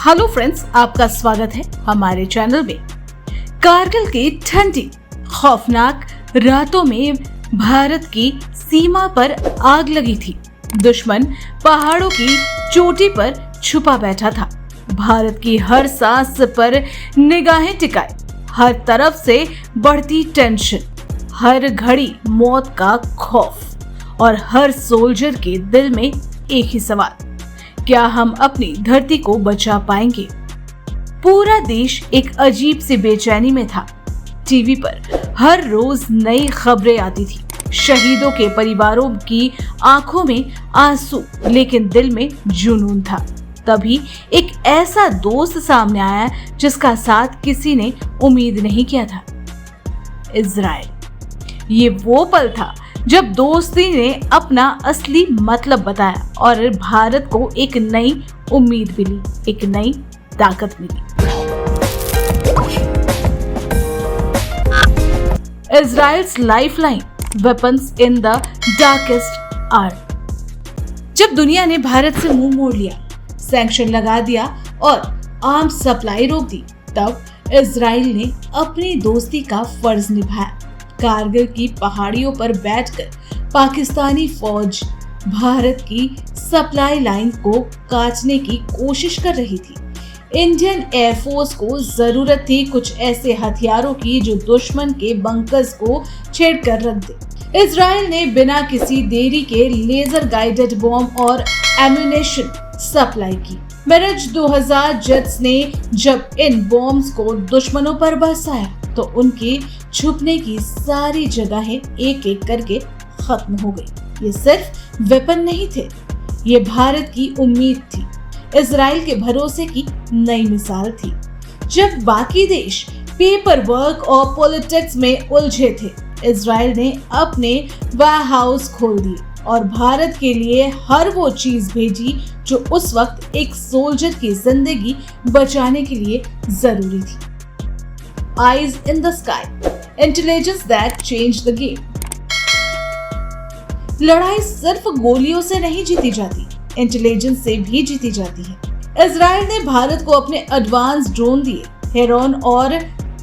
Hello friends, आपका स्वागत है हमारे चैनल में। कारगिल की ठंडी खौफनाक रातों में भारत की सीमा पर आग लगी थी। दुश्मन पहाड़ों की चोटी पर छुपा बैठा था। भारत की हर सांस पर निगाहें टिकाए, हर तरफ से बढ़ती टेंशन, हर घड़ी मौत का खौफ और हर सोल्जर के दिल में एक ही सवाल, क्या हम अपनी धरती को बचा पाएंगे? पूरा देश एक अजीब सी बेचैनी में था। टीवी पर हर रोज नई खबरें आती थी, शहीदों के परिवारों की आंखों में आंसू, लेकिन दिल में जुनून था। तभी एक ऐसा दोस्त सामने आया जिसका साथ किसी ने उम्मीद नहीं किया था, इजराइल। ये वो पल था जब दोस्ती ने अपना असली मतलब बताया और भारत को एक नई उम्मीद मिली, एक नई ताकत मिली। Israel's lifeline, weapons in the darkest hour. जब दुनिया ने भारत से मुंह मोड़ लिया, सैंक्शन लगा दिया और आर्म्स सप्लाई रोक दी, तब इजराइल ने अपनी दोस्ती का फर्ज निभाया। कारगिल की पहाड़ियों पर बैठकर पाकिस्तानी फौज भारत की सप्लाई लाइन को काटने की कोशिश कर रही थी। इंडियन एयरफोर्स को जरूरत थी कुछ ऐसे हथियारों की जो दुश्मन के बंकर्स को छेड़कर रख दे। इजराइल ने बिना किसी देरी के लेजर गाइडेड बॉम्ब और एम्यूनेशन सप्लाई की। मिराज 2000 जेट्स ने जब इन बॉम्ब्स को दुश्मनों पर बरसाया तो उनके छुपने की सारी जगहें एक एक करके खत्म हो गई। ये सिर्फ वेपन नहीं थे, ये भारत की उम्मीद थी, इजराइल के भरोसे की नई मिसाल थी। जब बाकी देश पेपर वर्क और पॉलिटिक्स में उलझे थे, इजराइल ने अपने वेयर हाउस खोल दिए और भारत के लिए हर वो चीज भेजी जो उस वक्त एक सोल्जर की जिंदगी बचाने के लिए जरूरी थी। Eyes in the sky, intelligence that changed the game. लड़ाई सिर्फ गोलियों से नहीं जीती जाती, इंटेलिजेंस से भी जीती जाती है। इजराइल ने भारत को अपने एडवांस ड्रोन दिए, हेरोन और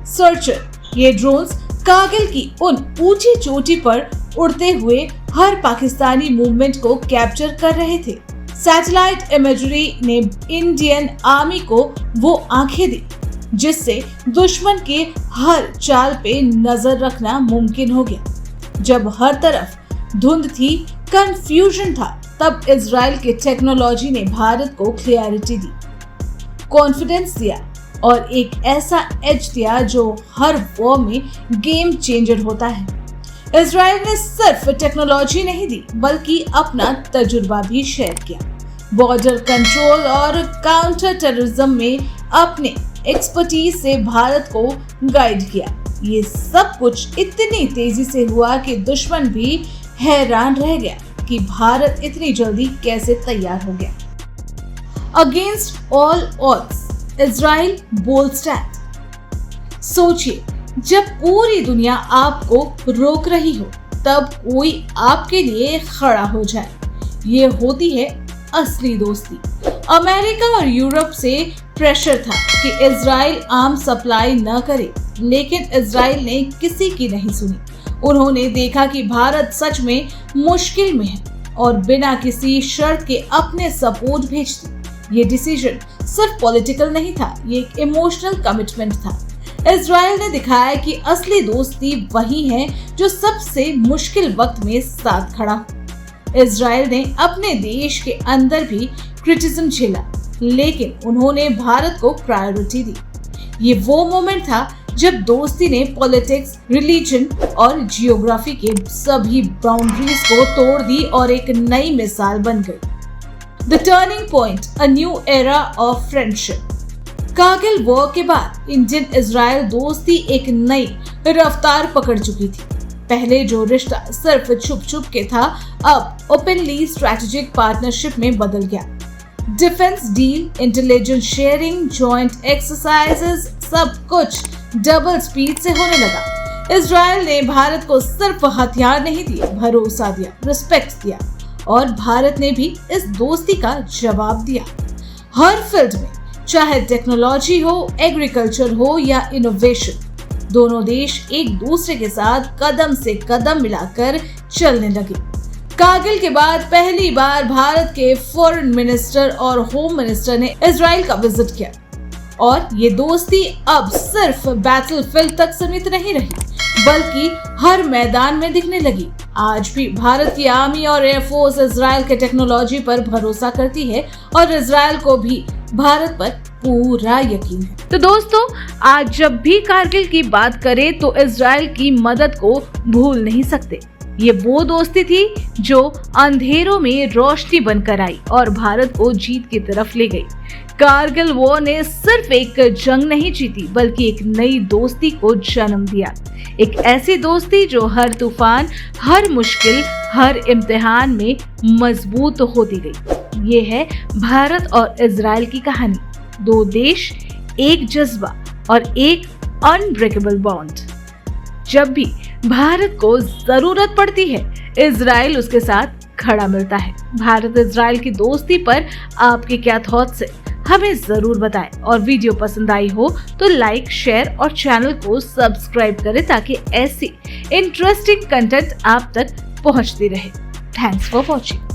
सर्चर। ये ड्रोन्स कारगिल की उन ऊंची चोटी पर उड़ते हुए हर पाकिस्तानी मूवमेंट को कैप्चर कर रहे थे। सैटेलाइट इमेजरी ने इंडियन आर्मी को वो आंखें दी जिससे दुश्मन के हर चाल पे नजर रखना मुमकिन हो गया। जब हर तरफ धुंध थी, कंफ्यूजन था, तब इजराइल के टेक्नोलॉजी ने भारत को क्लैरिटी दी, कॉन्फिडेंस दिया और एक ऐसा एज दिया जो हर वॉर में गेम चेंजर होता है। इजराइल ने सिर्फ टेक्नोलॉजी नहीं दी बल्कि अपना तजुर्बा भी शेयर किया। बॉर्डर कंट्रोल और काउंटर टेररिज्म में अपने एक्सपर्टीज से भारत को गाइड किया। ये सब कुछ इतनी तेजी से हुआ कि दुश्मन भी हैरान रह गया कि भारत इतनी जल्दी कैसे तैयार हो गया। Against all odds, Israel bold stand. सोचिए, जब पूरी दुनिया आपको रोक रही हो, तब कोई आपके लिए खड़ा हो जाए। ये होती है असली दोस्ती। अमेरिका और यूरोप से प्रेशर था कि इजराइल आर्म सप्लाई न करे, लेकिन इजराइल ने किसी की नहीं सुनी। उन्होंने देखा कि भारत सच में मुश्किल में है और बिना किसी शर्त के अपने सपोर्ट भेज दी। ये डिसीजन सिर्फ पॉलिटिकल नहीं था, ये एक इमोशनल कमिटमेंट था। इजराइल ने दिखाया कि असली दोस्ती वही है जो सबसे मुश्किल वक्त में साथ खड़ा हो। इजराइल ने अपने देश के अंदर भी क्रिटिसिज्म झेला, लेकिन उन्होंने भारत को प्रायोरिटी दी। ये वो मोमेंट था जब दोस्ती ने पॉलिटिक्स, रिलीजन और जियोग्राफी के सभी बाउंड्रीज को तोड़ दी और एक नई मिसाल बन गई। The turning point, a new era of friendship. Kargil war के बाद इंडियन इजराइल दोस्ती एक नई रफ्तार पकड़ चुकी थी। पहले जो रिश्ता सिर्फ छुप छुप के था, अब ओपनली स्ट्रेटेजिक पार्टनरशिप में बदल गया। Defence deal, intelligence sharing, joint exercises, सब कुछ डबल स्पीड से होने लगा। इजराइल ने भारत को सिर्फ हथियार नहीं दिए, भरोसा दिया, रिस्पेक्ट दिया और भारत ने भी इस दोस्ती का जवाब दिया। हर फील्ड में चाहे टेक्नोलॉजी हो, एग्रीकल्चर हो या इनोवेशन, दोनों देश एक दूसरे के साथ कदम से कदम मिलाकर चलने लगे। कारगिल के बाद पहली बार भारत के फॉरेन मिनिस्टर और होम मिनिस्टर ने इजराइल का विजिट किया और ये दोस्ती अब सिर्फ बैटलफील्ड तक सीमित नहीं रही, बल्कि हर मैदान में दिखने लगी। आज भी भारत की आर्मी और एयरफोर्स इजराइल के टेक्नोलॉजी पर भरोसा करती है और इजराइल को भी भारत पर पूरा यकीन है। तो दोस्तों, आज जब भी कारगिल की बात करें तो इजराइल की मदद को भूल नहीं सकते। ये वो दोस्ती थी जो अंधेरों में रोशनी बनकर आई और भारत को जीत की तरफ ले गई। कारगिल वॉर ने सिर्फ एक जंग नहीं जीती, बल्कि एक नई दोस्ती को जन्म दिया। एक ऐसी दोस्ती जो हर तूफान, हर मुश्किल, हर इम्तिहान में मजबूत होती गई। ये है भारत और इजराइल की कहानी। दो देश, एक जज्बा और एक अनब्रेकेबल बॉन्ड। जब भी भारत को जरूरत पड़ती है, इजराइल उसके साथ खड़ा मिलता है। भारत इजराइल की दोस्ती पर आपके क्या थॉट्स है, हमें जरूर बताएं। और वीडियो पसंद आई हो तो लाइक, शेयर और चैनल को सब्सक्राइब करें ताकि ऐसी इंटरेस्टिंग कंटेंट आप तक पहुंचती रहे। Thanks for watching.